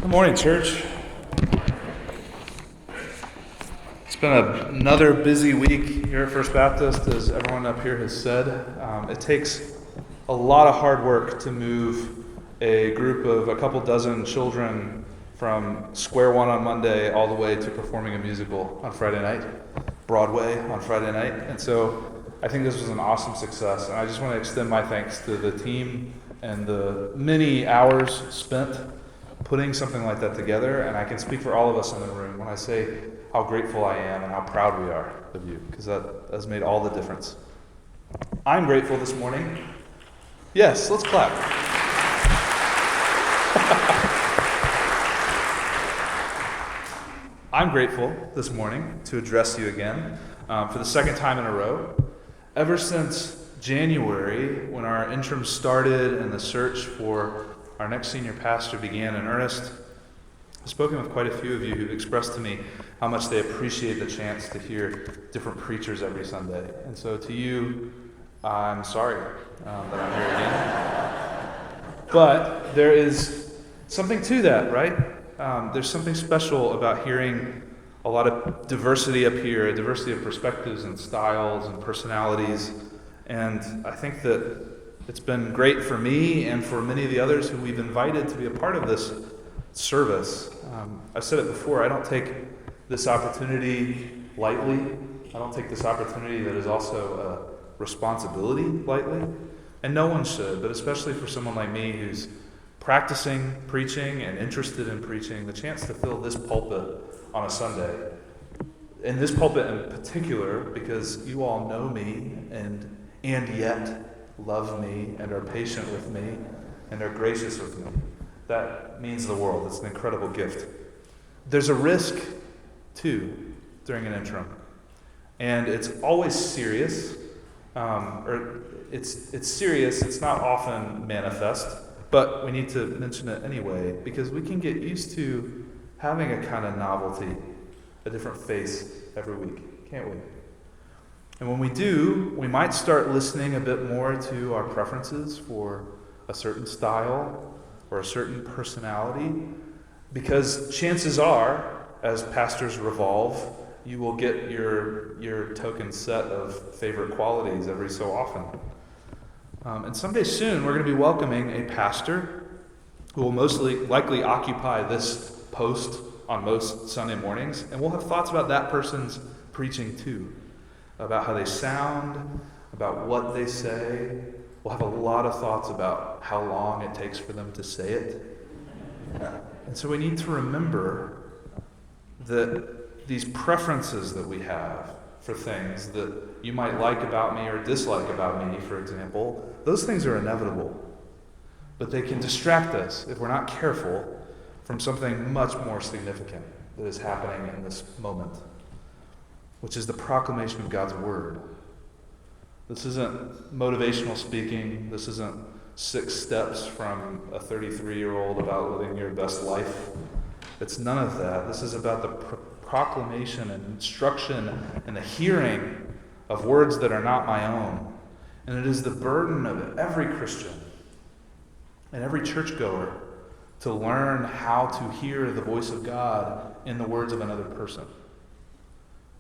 Good morning, church. It's been another busy week here at First Baptist, as everyone up here has said. It takes a lot of hard work to move a group of a couple dozen children from square one on Monday all the way to performing a musical on Friday night, Broadway on Friday night. And so I think this was an awesome success. And I just want to extend my thanks to the team and the many hours spent putting something like that together. And I can speak for all of us in the room when I say how grateful I am and how proud we are of you, because that has made all the difference. I'm grateful this morning. Yes, let's clap. I'm grateful this morning to address you again for the second time in a row. Ever since January, when our interim started and the search for our next senior pastor began in earnest, I've spoken with quite a few of you who've expressed to me how much they appreciate the chance to hear different preachers every Sunday. And so to you, I'm sorry that I'm here again. But there is something to that, right? There's something special about hearing a lot of diversity up here, a diversity of perspectives and styles and personalities. And I think that it's been great for me and for many of the others who we've invited to be a part of this service. I've said it before, I don't take this opportunity lightly. I don't take this opportunity that is also a responsibility lightly. And no one should, but especially for someone like me who's practicing preaching and interested in preaching, the chance to fill this pulpit on a Sunday. And this pulpit in particular, because you all know me and yet love me and are patient with me and are gracious with me. That means the world. It's an incredible gift. There's a risk, too, during an interim. And it's always serious. It's serious. It's not often manifest. But we need to mention it anyway, because we can get used to having a kind of novelty, a different face every week, can't we? And when we do, we might start listening a bit more to our preferences for a certain style or a certain personality, because chances are, as pastors revolve, you will get your token set of favorite qualities every so often. And someday soon, we're going to be welcoming a pastor who will likely occupy this post on most Sunday mornings, and we'll have thoughts about that person's preaching too, about how they sound, about what they say. We'll have a lot of thoughts about how long it takes for them to say it. And so we need to remember that these preferences that we have for things that you might like about me or dislike about me, for example, those things are inevitable. But they can distract us, if we're not careful, from something much more significant that is happening in this moment, which is the proclamation of God's Word. This isn't motivational speaking. This isn't 6 steps from a 33-year-old about living your best life. It's none of that. This is about the proclamation and instruction and the hearing of words that are not my own. And it is the burden of every Christian and every churchgoer to learn how to hear the voice of God in the words of another person.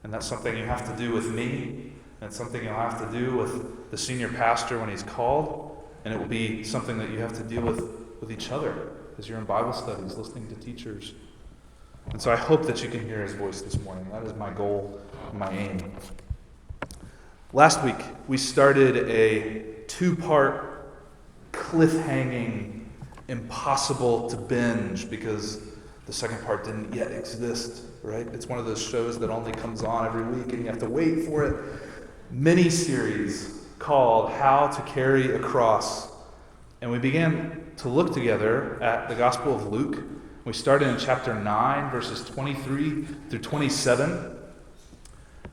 And that's something you have to do with me, and it's something you'll have to do with the senior pastor when he's called, and it will be something that you have to deal with each other as you're in Bible studies, listening to teachers. And so I hope that you can hear his voice this morning. That is my goal and my aim. Last week, we started a 2-part cliffhanging, impossible to binge because the second part didn't yet exist, right? It's one of those shows that only comes on every week and you have to wait for it. Mini-series called How to Carry a Cross. And we began to look together at the Gospel of Luke. We started in chapter 9, verses 23 through 27.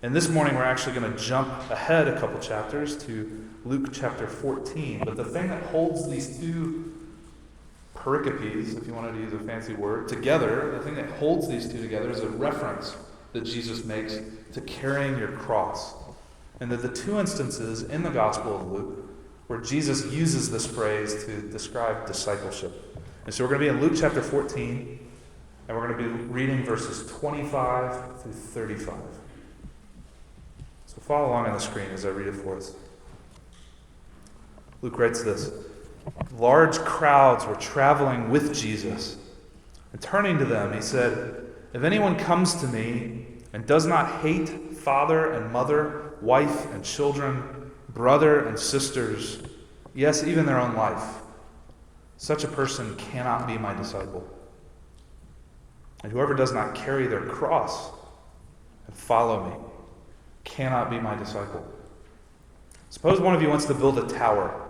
And this morning we're actually going to jump ahead a couple chapters to Luke chapter 14. But the thing that holds these two pericopes, if you wanted to use a fancy word, together, the thing that holds these two together is a reference that Jesus makes to carrying your cross. And that the 2 instances in the Gospel of Luke where Jesus uses this phrase to describe discipleship. And so we're going to be in Luke chapter 14, And we're going to be reading verses 25 through 35. So follow along on the screen as I read it for us. Luke writes this: large crowds were traveling with Jesus. And turning to them, he said, "If anyone comes to me and does not hate father and mother, wife and children, brother and sisters, yes, even their own life, such a person cannot be my disciple. And whoever does not carry their cross and follow me cannot be my disciple. Suppose one of you wants to build a tower.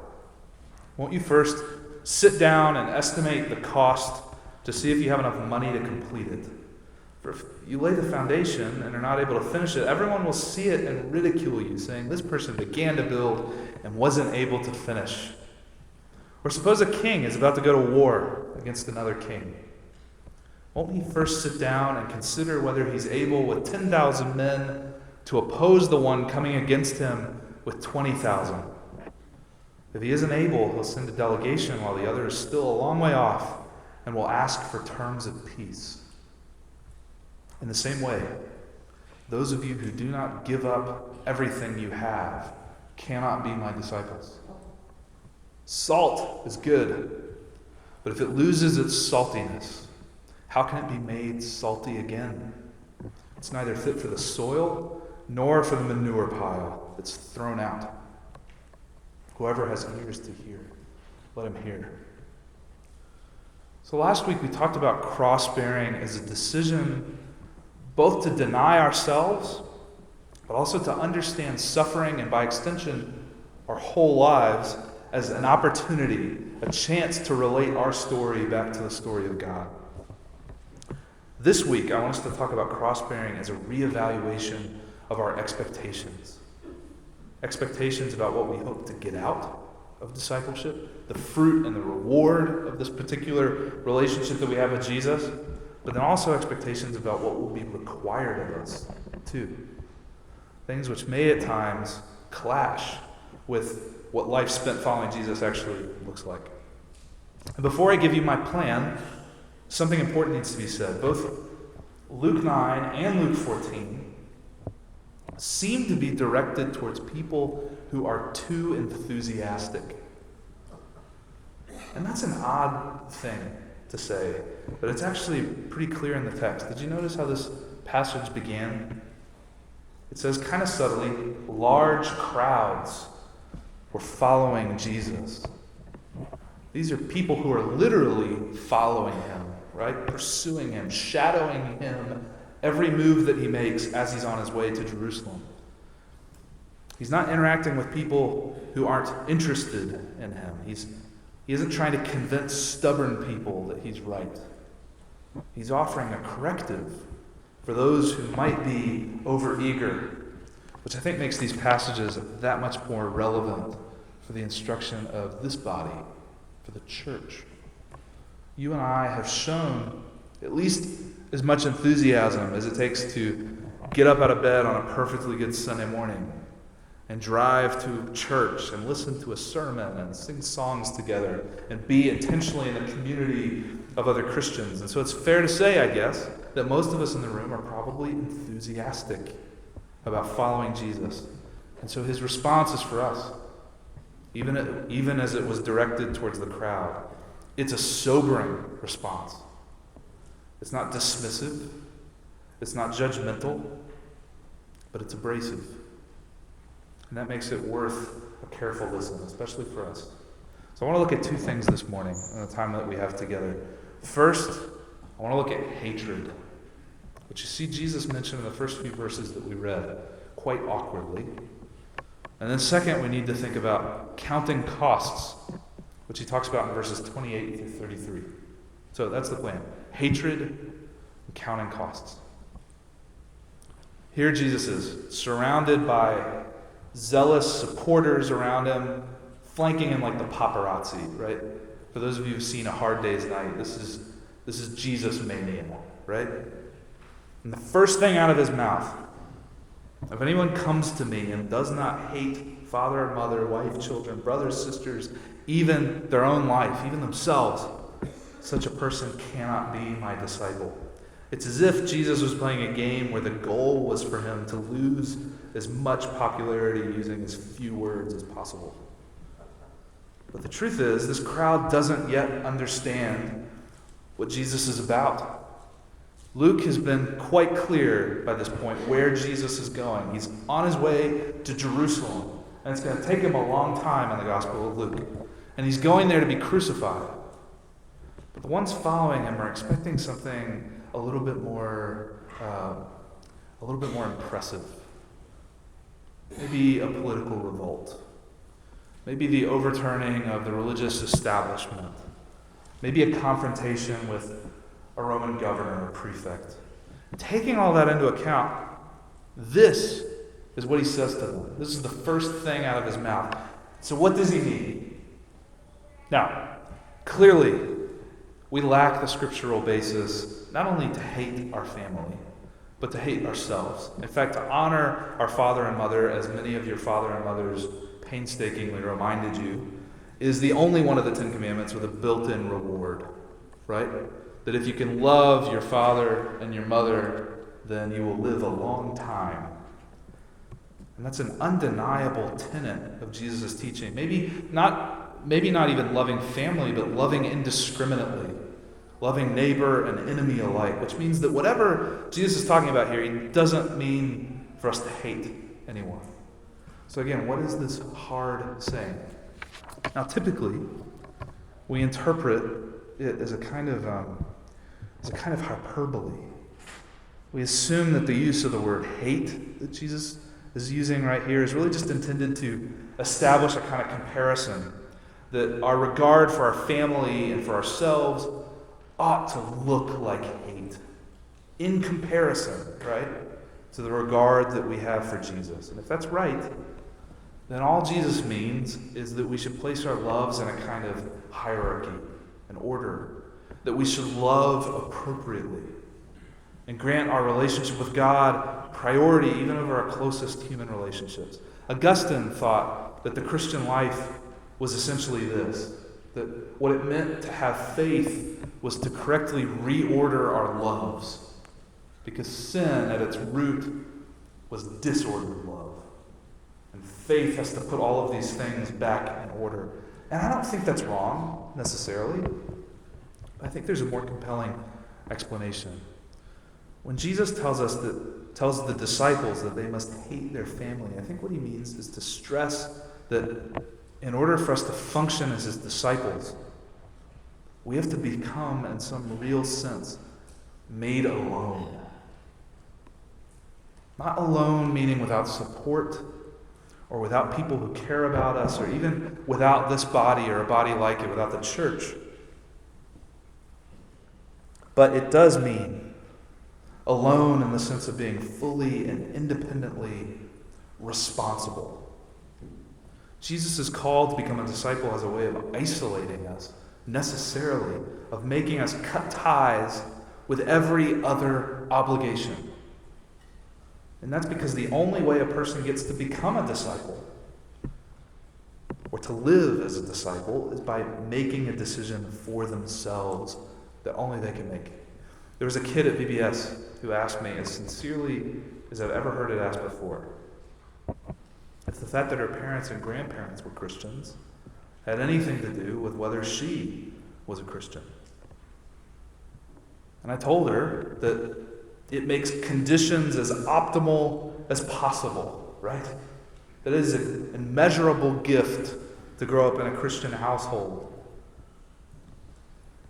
Won't you first sit down and estimate the cost to see if you have enough money to complete it? For if you lay the foundation and are not able to finish it, everyone will see it and ridicule you, saying, 'This person began to build and wasn't able to finish.' Or suppose a king is about to go to war against another king. Won't he first sit down and consider whether he's able with 10,000 men to oppose the one coming against him with 20,000? If he isn't able, he'll send a delegation while the other is still a long way off and will ask for terms of peace. In the same way, those of you who do not give up everything you have cannot be my disciples. Salt is good, but if it loses its saltiness, how can it be made salty again? It's neither fit for the soil nor for the manure pile that's thrown out. Whoever has ears to hear, let him hear." So last week we talked about cross-bearing as a decision both to deny ourselves, but also to understand suffering and by extension our whole lives as an opportunity, a chance to relate our story back to the story of God. This week, I want us to talk about cross-bearing as a reevaluation of our expectations. Expectations about what we hope to get out of discipleship, the fruit and the reward of this particular relationship that we have with Jesus, but then also expectations about what will be required of us, too. Things which may at times clash with what life spent following Jesus actually looks like. And before I give you my plan, something important needs to be said. Both Luke 9 and Luke 14 seem to be directed towards people who are too enthusiastic. And that's an odd thing to say, but it's actually pretty clear in the text. Did you notice how this passage began? It says kind of subtly, large crowds were following Jesus. These are people who are literally following him, right? Pursuing him, shadowing him, every move that he makes as he's on his way to Jerusalem. He's not interacting with people who aren't interested in him. He isn't trying to convince stubborn people that he's right. He's offering a corrective for those who might be overeager, which I think makes these passages that much more relevant for the instruction of this body, for the church. You and I have shown at least as much enthusiasm as it takes to get up out of bed on a perfectly good Sunday morning and drive to church and listen to a sermon and sing songs together and be intentionally in a community of other Christians. And so it's fair to say, I guess, that most of us in the room are probably enthusiastic about following Jesus. And so his response is for us, even as it was directed towards the crowd. It's a sobering response. It's not dismissive. It's not judgmental. But it's abrasive. And that makes it worth a careful listen, especially for us. So I want to look at two things this morning in the time that we have together. First, I want to look at hatred, which you see Jesus mention in the first few verses that we read quite awkwardly. And then second, we need to think about counting costs, which he talks about in verses 28 through 33. So that's the plan. Hatred and counting costs. Here Jesus is, surrounded by zealous supporters around him, flanking him like the paparazzi, right? For those of you who've seen A Hard Day's Night, this is Jesus mania, right? And the first thing out of his mouth, if anyone comes to me and does not hate father, mother, wife, children, brothers, sisters, even their own life, even themselves, such a person cannot be my disciple. It's as if Jesus was playing a game where the goal was for him to lose as much popularity using as few words as possible. But the truth is, this crowd doesn't yet understand what Jesus is about. Luke has been quite clear by this point where Jesus is going. He's on his way to Jerusalem, and it's going to take him a long time in the Gospel of Luke. And he's going there to be crucified. But the ones following him are expecting something a little bit more impressive. Maybe a political revolt. Maybe the overturning of the religious establishment. Maybe a confrontation with a Roman governor or prefect. Taking all that into account, this is what he says to them. This is the first thing out of his mouth. So what does he mean? Now, clearly, we lack the scriptural basis not only to hate our family, but to hate ourselves. In fact, to honor our father and mother, as many of your father and mothers painstakingly reminded you, is the only one of the Ten Commandments with a built-in reward, right? That if you can love your father and your mother, then you will live a long time. And that's an undeniable tenet of Jesus' teaching. Maybe not even loving family, but loving indiscriminately. Loving neighbor and enemy alike, which means that whatever Jesus is talking about here, he doesn't mean for us to hate anyone. So again, what is this hard saying? Now, typically, we interpret it as a kind of hyperbole. We assume that the use of the word hate that Jesus is using right here is really just intended to establish a kind of comparison, that our regard for our family and for ourselves ought to look like hate in comparison, right, to the regard that we have for Jesus. And if that's right, then all Jesus means is that we should place our loves in a kind of hierarchy, an order, that we should love appropriately and grant our relationship with God priority even over our closest human relationships. Augustine thought that the Christian life was essentially this, that what it meant to have faith was to correctly reorder our loves, because sin at its root was disordered love. And faith has to put all of these things back in order. And I don't think that's wrong, necessarily. I think there's a more compelling explanation. When Jesus tells the disciples that they must hate their family, I think what he means is to stress that in order for us to function as his disciples, we have to become, in some real sense, made alone. Not alone meaning without support, or without people who care about us, or even without this body or a body like it, without the church. But it does mean alone in the sense of being fully and independently responsible. Jesus is called to become a disciple as a way of isolating us, necessarily, of making us cut ties with every other obligation. And that's because the only way a person gets to become a disciple, or to live as a disciple, is by making a decision for themselves that only they can make. There was a kid at VBS who asked me, as sincerely as I've ever heard it asked before, if the fact that her parents and grandparents were Christians had anything to do with whether she was a Christian. And I told her that it makes conditions as optimal as possible, right? That it is an immeasurable gift to grow up in a Christian household.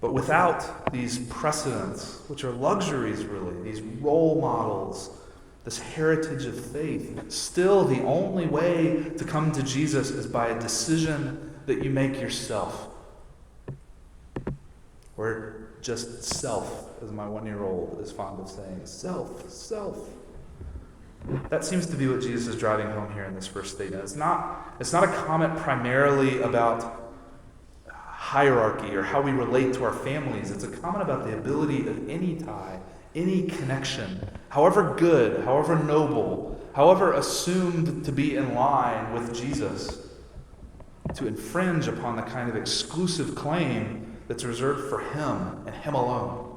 But without these precedents, which are luxuries really, these role models, this heritage of faith, still the only way to come to Jesus is by a decision that you make yourself. Or just self, as my 1-year-old is fond of saying. Self. That seems to be what Jesus is driving home here in this first statement. It's not a comment primarily about hierarchy or how we relate to our families. It's a comment about the ability of any tie, any connection, however good, however noble, however assumed to be in line with Jesus, to infringe upon the kind of exclusive claim that's reserved for him and him alone.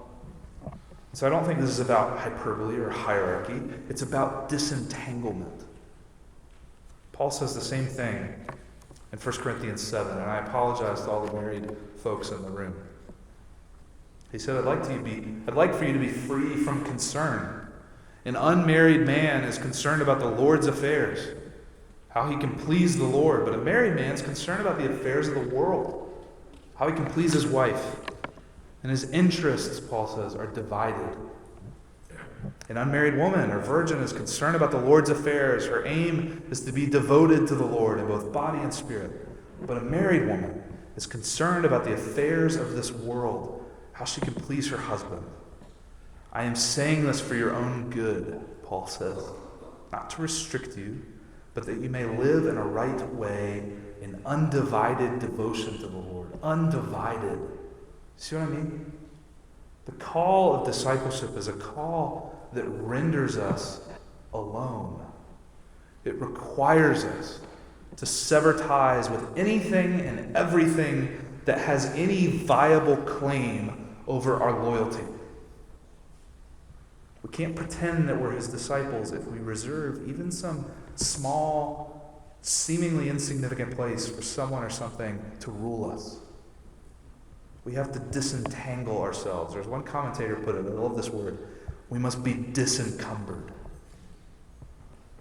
So I don't think this is about hyperbole or hierarchy. It's about disentanglement. Paul says the same thing in 1 Corinthians 7, and I apologize to all the married folks in the room. He said, I'd like for you to be free from concern. An unmarried man is concerned about the Lord's affairs, how he can please the Lord, but a married man is concerned about the affairs of the world, how he can please his wife. And his interests, Paul says, are divided. An unmarried woman or virgin is concerned about the Lord's affairs. Her aim is to be devoted to the Lord in both body and spirit. But a married woman is concerned about the affairs of this world, how she can please her husband. I am saying this for your own good, Paul says, not to restrict you, but that you may live in a right way in undivided devotion to the Lord. Undivided. See what I mean? The call of discipleship is a call that renders us alone. It requires us to sever ties with anything and everything that has any viable claim over our loyalty. We can't pretend that we're his disciples if we reserve even some small, seemingly insignificant place for someone or something to rule us. We have to disentangle ourselves. There's one commentator put it, I love this word, we must be disencumbered.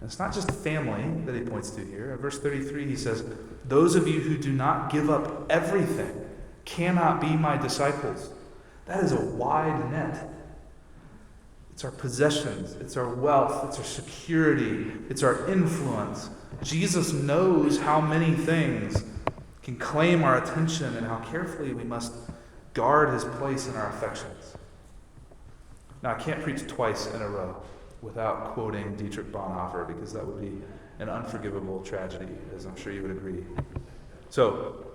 And it's not just family that he points to here. In verse 33 he says, those of you who do not give up everything cannot be my disciples. That is a wide net. It's our possessions, it's our wealth, it's our security, it's our influence. Jesus knows how many things can claim our attention and how carefully we must guard his place in our affections. Now, I can't preach twice in a row without quoting Dietrich Bonhoeffer, because that would be an unforgivable tragedy, as I'm sure you would agree. So,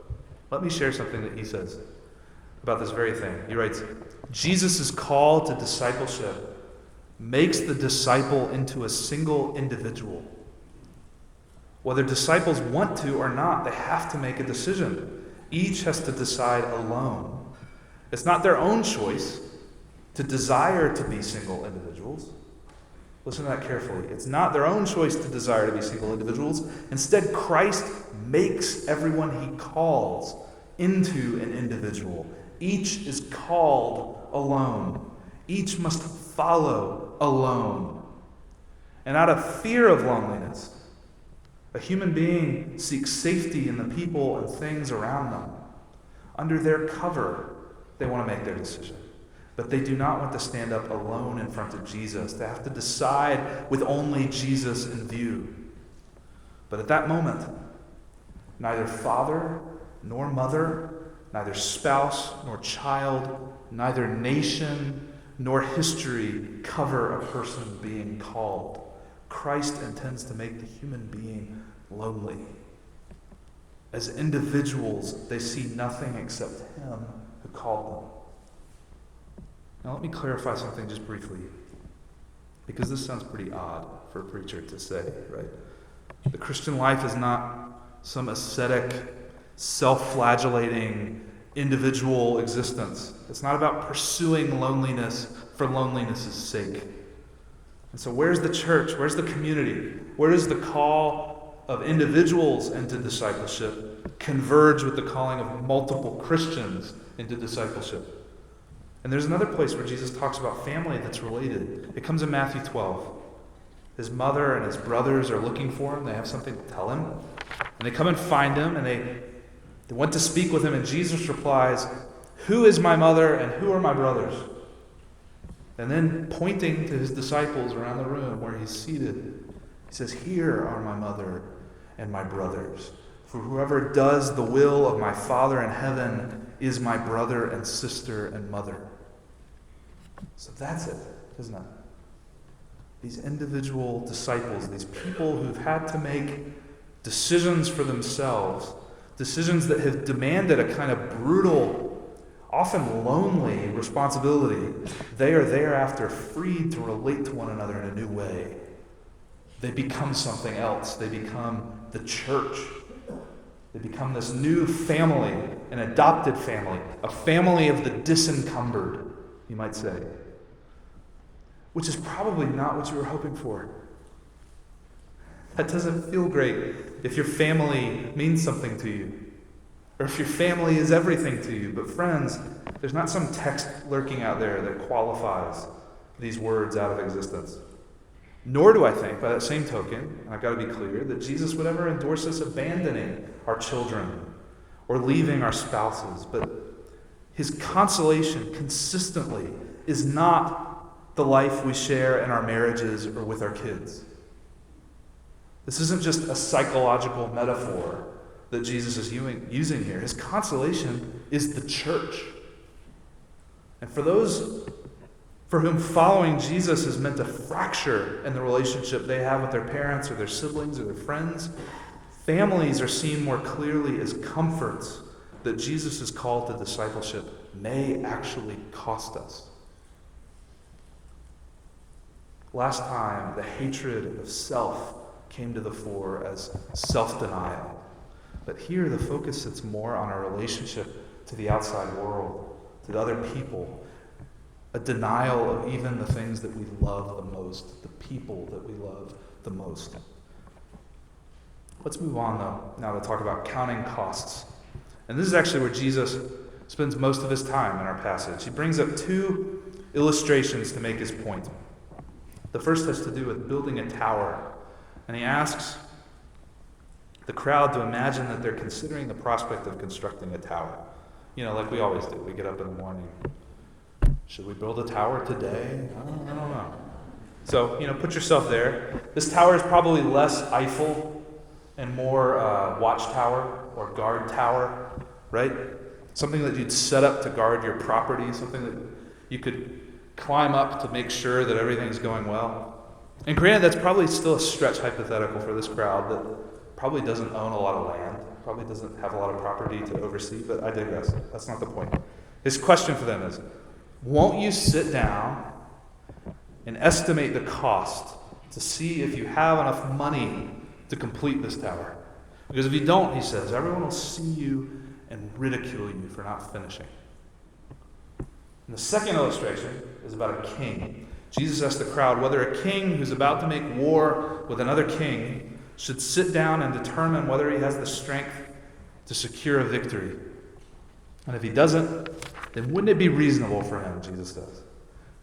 let me share something that he says about this very thing. He writes, Jesus' call to discipleship makes the disciple into a single individual. Whether disciples want to or not, they have to make a decision. Each has to decide alone. It's not their own choice to desire to be single individuals. Listen to that carefully. It's not their own choice to desire to be single individuals. Instead, Christ makes everyone he calls into an individual. Each is called alone. Each must follow alone. And out of fear of loneliness, a human being seeks safety in the people and things around them. Under their cover, they want to make their decision. But they do not want to stand up alone in front of Jesus. They have to decide with only Jesus in view. But at that moment, neither father nor mother, neither spouse nor child, neither nation nor history cover a person being called. Christ intends to make the human being lonely. As individuals, they see nothing except him who called them. Now let me clarify something just briefly, because this sounds pretty odd for a preacher to say, right? The Christian life is not some ascetic, self-flagellating, individual existence. It's not about pursuing loneliness for loneliness' sake. And so where's the church? Where's the community? Where does the call of individuals into discipleship converge with the calling of multiple Christians into discipleship? And there's another place where Jesus talks about family that's related. It comes in Matthew 12. His mother and his brothers are looking for him. They have something to tell him. And they come and find him, and they want to speak with him, and Jesus replies, "Who is my mother and who are my brothers?" And then pointing to his disciples around the room where he's seated, he says, "Here are my mother and my brothers. For whoever does the will of my Father in heaven is my brother and sister and mother." So that's it, isn't it? These individual disciples, these people who've had to make decisions for themselves, decisions that have demanded a kind of brutal, often lonely responsibility, they are thereafter freed to relate to one another in a new way. They become something else. They become the church. They become this new family, an adopted family, a family of the disencumbered, you might say. which is probably not what you were hoping for. That doesn't feel great if your family means something to you, or if your family is everything to you. But friends, there's not some text lurking out there that qualifies these words out of existence. Nor do I think, by that same token, and I've got to be clear, that Jesus would ever endorse us abandoning our children or leaving our spouses. But his consolation consistently is not the life we share in our marriages or with our kids. This isn't just a psychological metaphor that Jesus is using here. His consolation is the church. And for those for whom following Jesus has meant a fracture in the relationship they have with their parents or their siblings or their friends, families are seen more clearly as comforts that Jesus' call to discipleship may actually cost us. Last time, the hatred of self came to the fore as self-denial. But here, the focus sits more on our relationship to the outside world, to the other people, a denial of even the things that we love the most, the people that we love the most. Let's move on, though, now to talk about counting costs. And this is actually where Jesus spends most of his time in our passage. He brings up two illustrations to make his point. The first has to do with building a tower. And he asks the crowd to imagine that they're considering the prospect of constructing a tower. You know, like we always do. We get up in the morning. Should we build a tower today? I don't know. So, put yourself there. This tower is probably less Eiffel and more watchtower or guard tower, right? Something that you'd set up to guard your property, something that you could climb up to make sure that everything's going well. And granted, that's probably still a stretch hypothetical for this crowd that probably doesn't own a lot of land, probably doesn't have a lot of property to oversee, but I digress. That's not the point. His question for them is, won't you sit down and estimate the cost to see if you have enough money to complete this tower? Because if you don't, he says, everyone will see you and ridicule you for not finishing. And the second illustration is about a king. Jesus asked the crowd whether a king who's about to make war with another king should sit down and determine whether he has the strength to secure a victory. And if he doesn't, then wouldn't it be reasonable for him, Jesus says,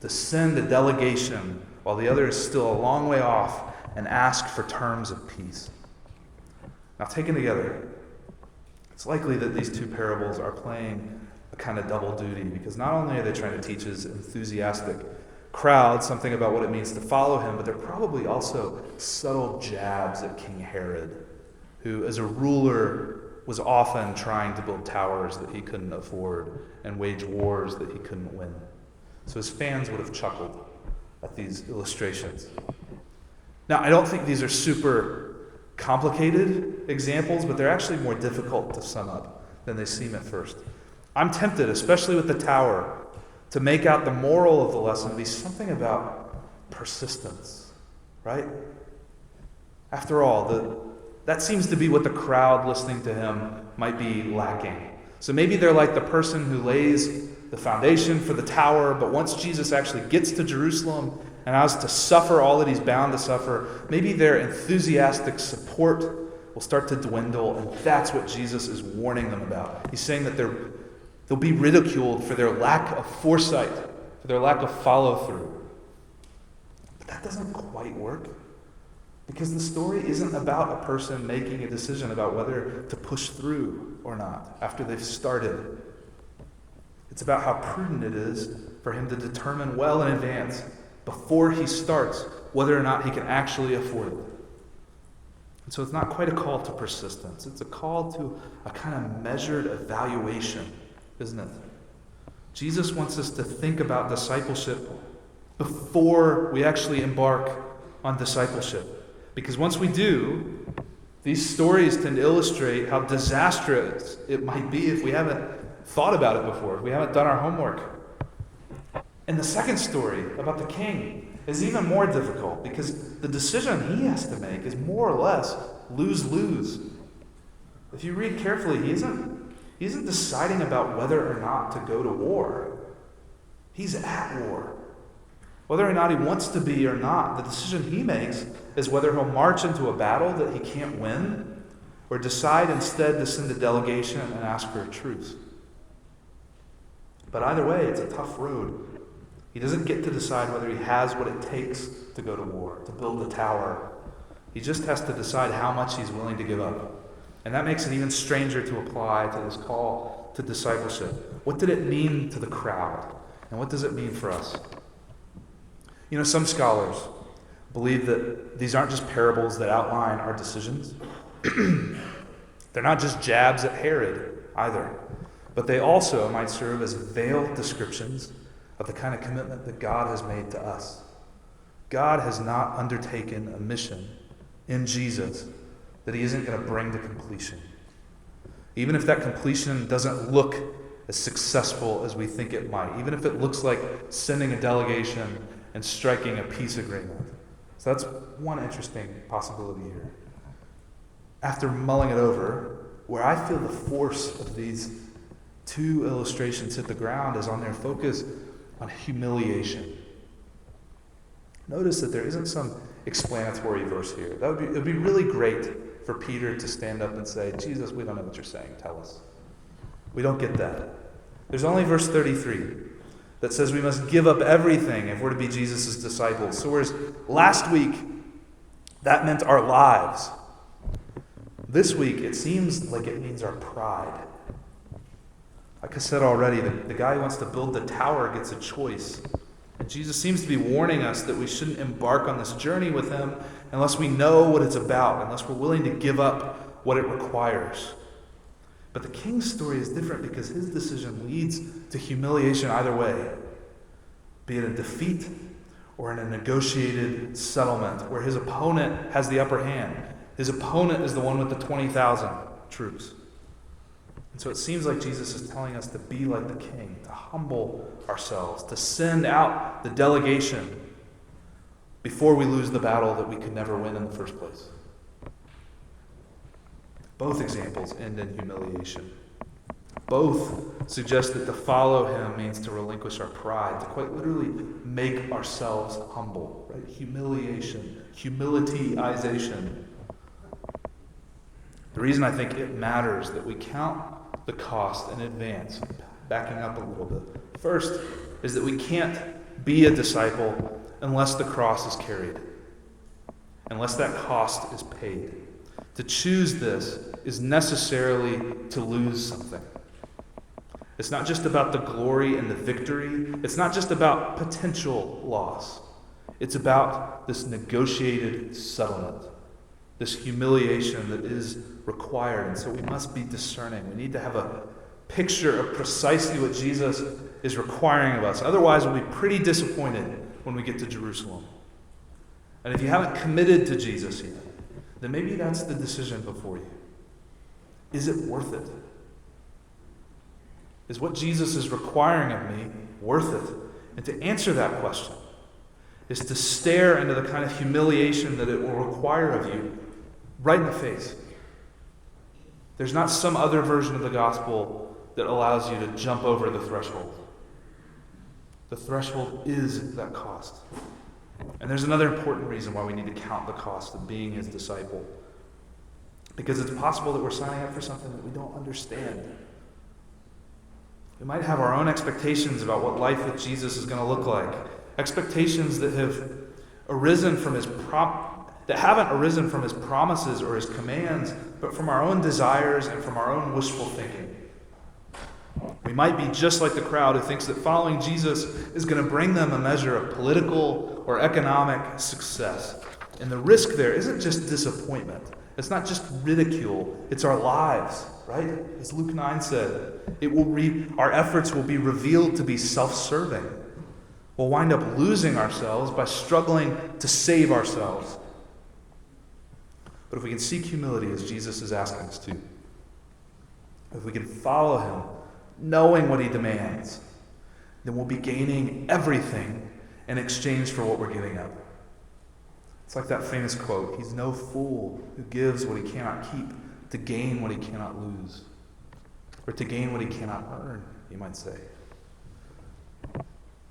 to send a delegation while the other is still a long way off and ask for terms of peace? Now, taken together, it's likely that these two parables are playing a kind of double duty, because not only are they trying to teach his enthusiastic crowd something about what it means to follow him, but they're probably also subtle jabs at King Herod, who as a ruler was often trying to build towers that he couldn't afford and wage wars that he couldn't win. So his fans would have chuckled at these illustrations. Now, I don't think these are super complicated examples, but they're actually more difficult to sum up than they seem at first. I'm tempted, especially with the tower, to make out the moral of the lesson to be something about persistence, right? After all, that seems to be what the crowd listening to him might be lacking. So maybe they're like the person who lays the foundation for the tower, but once Jesus actually gets to Jerusalem and has to suffer all that he's bound to suffer, maybe their enthusiastic support will start to dwindle, and that's what Jesus is warning them about. He's saying that they'll be ridiculed for their lack of foresight, for their lack of follow-through. But that doesn't quite work, because the story isn't about a person making a decision about whether to push through or not after they've started. It's about how prudent it is for him to determine well in advance, before he starts, whether or not he can actually afford it. And so it's not quite a call to persistence. It's a call to a kind of measured evaluation, isn't it? Jesus wants us to think about discipleship before we actually embark on discipleship. Because once we do, these stories tend to illustrate how disastrous it might be if we haven't thought about it before, if we haven't done our homework. And the second story about the king is even more difficult, because the decision he has to make is more or less lose-lose. If you read carefully, he isn't deciding about whether or not to go to war. He's at war. Whether or not he wants to be or not, the decision he makes is whether he'll march into a battle that he can't win or decide instead to send a delegation and ask for a truce. But either way, it's a tough road. He doesn't get to decide whether he has what it takes to go to war, to build the tower. He just has to decide how much he's willing to give up. And that makes it even stranger to apply to this call to discipleship. What did it mean to the crowd? And what does it mean for us? You know, some scholars believe that these aren't just parables that outline our decisions. They're not just jabs at Herod either, but they also might serve as veiled descriptions of the kind of commitment that God has made to us. God has not undertaken a mission in Jesus that he isn't going to bring to completion. Even if that completion doesn't look as successful as we think it might, even if it looks like sending a delegation and striking a peace agreement. So that's one interesting possibility here. After mulling it over, where I feel the force of these two illustrations hit the ground is on their focus on humiliation. Notice that there isn't some explanatory verse here. It would be really great for Peter to stand up and say, Jesus, we don't know what you're saying. Tell us. We don't get that. There's only verse 33 that says we must give up everything if we're to be Jesus' disciples. So whereas last week that meant our lives, this week it seems like it means our pride. Like I said already, the guy who wants to build the tower gets a choice. And Jesus seems to be warning us that we shouldn't embark on this journey with him unless we know what it's about, unless we're willing to give up what it requires. But the king's story is different because his decision leads to humiliation either way, be it a defeat or in a negotiated settlement where his opponent has the upper hand. His opponent is the one with the 20,000 troops. And so it seems like Jesus is telling us to be like the king, to humble ourselves, to send out the delegation before we lose the battle that we could never win in the first place. Both examples end in humiliation. Both suggest that to follow him means to relinquish our pride, to quite literally make ourselves humble. Right? Humiliation, humilityization. The reason I think it matters that we count the cost in advance, backing up a little bit. First is that we can't be a disciple unless the cross is carried, unless that cost is paid. To choose this is necessarily to lose something. It's not just about the glory and the victory. It's not just about potential loss. It's about this negotiated settlement, this humiliation that is required. And so we must be discerning. We need to have a picture of precisely what Jesus is requiring of us. Otherwise, we'll be pretty disappointed when we get to Jerusalem. And if you haven't committed to Jesus yet, then maybe that's the decision before you. Is it worth it? Is what Jesus is requiring of me worth it? And to answer that question is to stare into the kind of humiliation that it will require of you right in the face. There's not some other version of the gospel that allows you to jump over the threshold. The threshold is that cost. And there's another important reason why we need to count the cost of being his disciple. Because it's possible that we're signing up for something that we don't understand. We might have our own expectations about what life with Jesus is going to look like. Expectations that have arisen from that haven't arisen from his promises or his commands, but from our own desires and from our own wishful thinking. We might be just like the crowd who thinks that following Jesus is going to bring them a measure of political or economic success. And the risk there isn't just disappointment. It's not just ridicule. It's our lives, right? As Luke 9 said, our efforts will be revealed to be self-serving. We'll wind up losing ourselves by struggling to save ourselves. But if we can seek humility as Jesus is asking us to, if we can follow him, knowing what he demands, then we'll be gaining everything in exchange for what we're giving up. It's like that famous quote, he's no fool who gives what he cannot keep to gain what he cannot lose, or to gain what he cannot earn, you might say.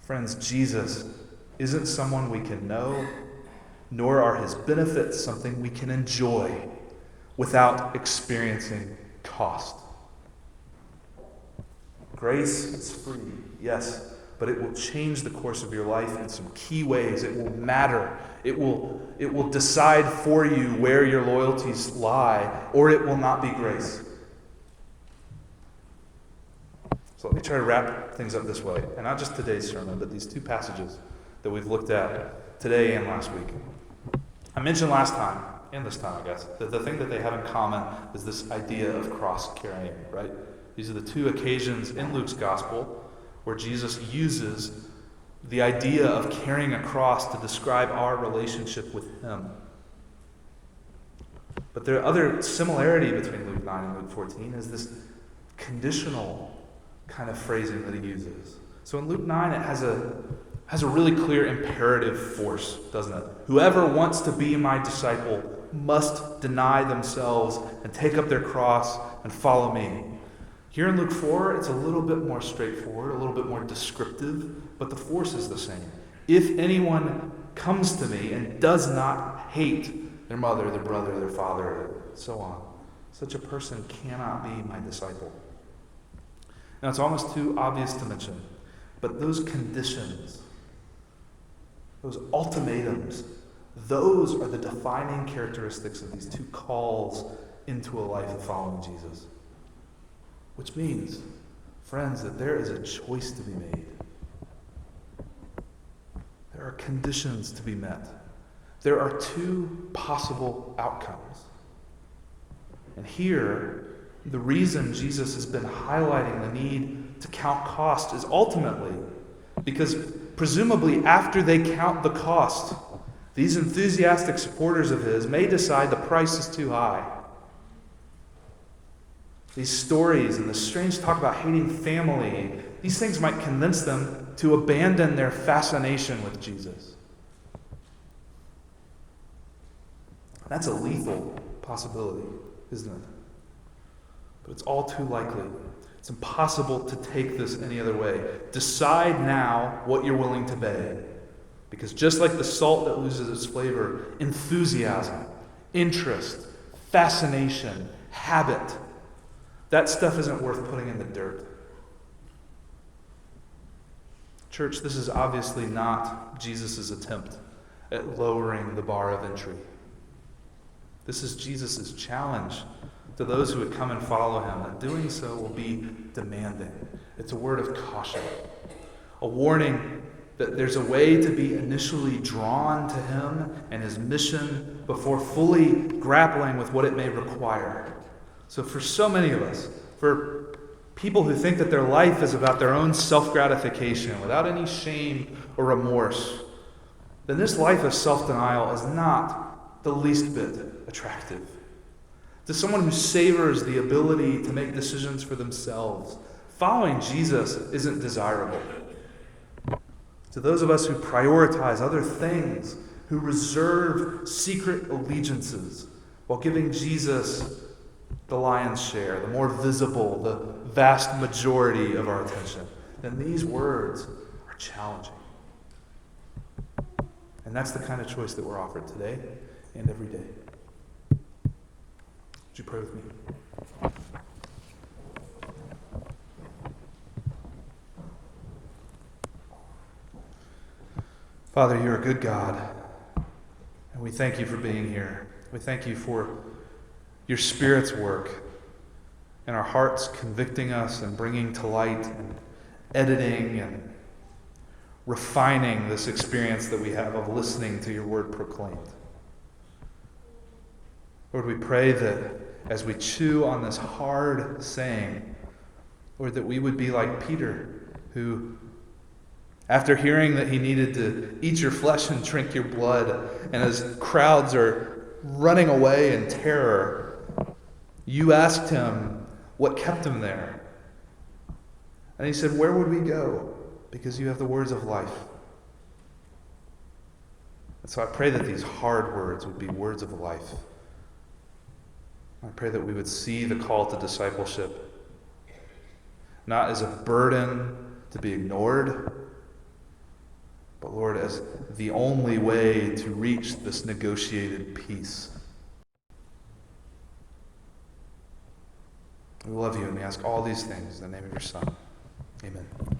Friends, Jesus isn't someone we can know, nor are his benefits something we can enjoy without experiencing cost. Grace is free, yes, but it will change the course of your life in some key ways. It will matter. It will decide for you where your loyalties lie, or it will not be grace. So let me try to wrap things up this way, and not just today's sermon, but these two passages that we've looked at today and last week. I mentioned last time, and this time I guess, that the thing that they have in common is this idea of cross-carrying, right? These are the two occasions in Luke's gospel where Jesus uses the idea of carrying a cross to describe our relationship with him. But the other similarity between Luke 9 and Luke 14 is this conditional kind of phrasing that he uses. So in Luke 9, it has a really clear imperative force, doesn't it? Whoever wants to be my disciple must deny themselves and take up their cross and follow me. Here in Luke 4, it's a little bit more straightforward, a little bit more descriptive, but the force is the same. If anyone comes to me and does not hate their mother, their brother, their father, and so on, such a person cannot be my disciple. Now, it's almost too obvious to mention, but those conditions, those ultimatums, those are the defining characteristics of these two calls into a life of following Jesus. Which means, friends, that there is a choice to be made. There are conditions to be met. There are two possible outcomes. And here, the reason Jesus has been highlighting the need to count cost is ultimately because presumably after they count the cost, these enthusiastic supporters of his may decide the price is too high. These stories and the strange talk about hating family, these things might convince them to abandon their fascination with Jesus. That's a lethal possibility, isn't it? But it's all too likely. It's impossible to take this any other way. Decide now what you're willing to pay. Because just like the salt that loses its flavor, enthusiasm, interest, fascination, habit, that stuff isn't worth putting in the dirt. Church, this is obviously not Jesus' attempt at lowering the bar of entry. This is Jesus' challenge to those who would come and follow him, and doing so will be demanding. It's a word of caution, a warning that there's a way to be initially drawn to him and his mission before fully grappling with what it may require. So for so many of us, for people who think that their life is about their own self-gratification without any shame or remorse, then this life of self-denial is not the least bit attractive. To someone who savors the ability to make decisions for themselves, following Jesus isn't desirable. To those of us who prioritize other things, who reserve secret allegiances while giving Jesus the lion's share, the more visible, the vast majority of our attention, then these words are challenging. And that's the kind of choice that we're offered today and every day. Would you pray with me? Father, you're a good God, and we thank you for being here. We thank you for your Spirit's work in our hearts, convicting us and bringing to light and editing and refining this experience that we have of listening to your word proclaimed. Lord, we pray that as we chew on this hard saying, Lord, that we would be like Peter, who, after hearing that he needed to eat your flesh and drink your blood, and as crowds are running away in terror, you asked him what kept him there. And he said, where would we go? Because you have the words of life. And so I pray that these hard words would be words of life. I pray that we would see the call to discipleship not as a burden to be ignored, but Lord, as the only way to reach this negotiated peace. We love you, and we ask all these things in the name of your Son. Amen.